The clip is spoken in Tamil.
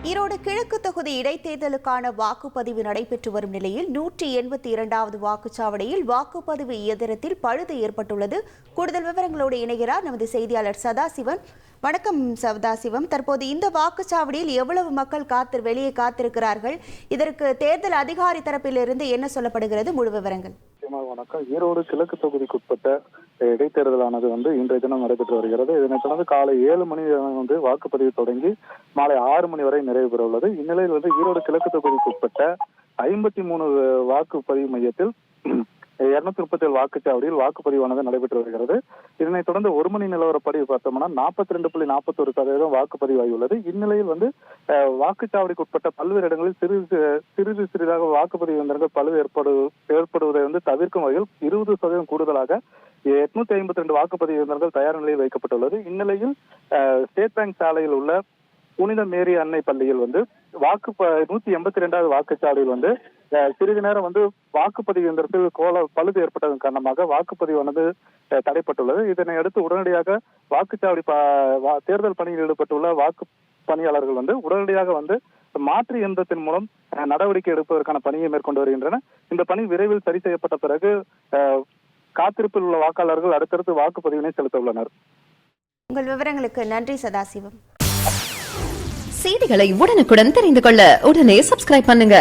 ஈரோடு கிழக்கு தொகுதி இடைத்தேர்தலுக்கான வாக்குப்பதிவு நடைபெற்று வரும் நிலையில் 182வது வாக்குச்சாவடியில் வாக்குப்பதிவு இயந்திரத்தில் பழுது ஏற்பட்டுள்ளது. கூடுதல் விவரங்களோடு இணைகிறார் நமது செய்தியாளர் சதாசிவம். வணக்கம் சதாசிவம். தற்போது இந்த வாக்குச்சாவடியில் எவ்வளவு மக்கள் வெளியே காத்திருக்கிறார்கள்? இதற்கு தேர்தல் அதிகாரி தரப்பிலிருந்து என்ன சொல்லப்படுகிறது? முழு விவரங்கள். வணக்கம். ஈரோடு கிழக்கு தொகுதிக்குட்பட்ட இடைத்தேர்தலானது இன்றைய தினம் நடைபெற்று வருகிறது. இதனைத் தொடர்ந்து காலை 7 மணி வாக்குப்பதிவு தொடங்கி மாலை 6 மணி வரை நிறைவு பெற உள்ளது. இந்நிலையில் ஈரோடு கிழக்கு தொகுதிக்குட்பட்ட 53 வாக்குப்பதிவு மையத்தில் 237 வாக்குச்சாவடியில் வாக்குப்பதிவானது நடைபெற்று வருகிறது. இதனைத் தொடர்ந்து 1 மணி நிலவரப்படி பார்த்தோம்னா 42.41% வாக்குப்பதிவாகியுள்ளது. இந்நிலையில் வாக்குச்சாவடிக்குட்பட்ட பல்வேறு இடங்களில் சிறிதாக வாக்குப்பதிவு இயந்திரங்கள் பழுது ஏற்படுவதை தவிர்க்கும் வகையில் 20% கூடுதலாக 852 வாக்குப்பதிவு இயந்திரங்கள் தயார் நிலையில் வைக்கப்பட்டுள்ளது. இந்நிலையில் ஸ்டேட் பேங்க் சாலையில் உள்ள புனித மேரி அன்னை பள்ளியில் 182வது வாக்குச்சாவடியில் சிறிது நேரம் வாக்குப்பதிவு இயந்திரத்தில் பழுது ஏற்பட்டதன் காரணமாக வாக்குப்பதிவானது தடைப்பட்டுள்ளது. இதனை அடுத்து உடனடியாக வாக்குச்சாவடி தேர்தல் பணியில் ஈடுபட்டுள்ள வாக்கு பணியாளர்கள் உடனடியாக மாற்று இயந்திரத்தின் மூலம் நடவடிக்கை எடுப்பதற்கான பணியை மேற்கொண்டு வருகின்றனர். இந்த பணி விரைவில் சரி செய்யப்பட்ட பிறகு காத்திருப்பில் உள்ள வாக்காளர்கள் அடுத்தடுத்து வாக்குப்பதிவினை செலுத்த உள்ளனர். உங்கள் விவரங்களுக்கு நன்றி சதாசிவம். செய்திகளை உடனுக்குடன் தெரிந்து கொள்ள உடனே சப்ஸ்கிரைப் பண்ணுங்க.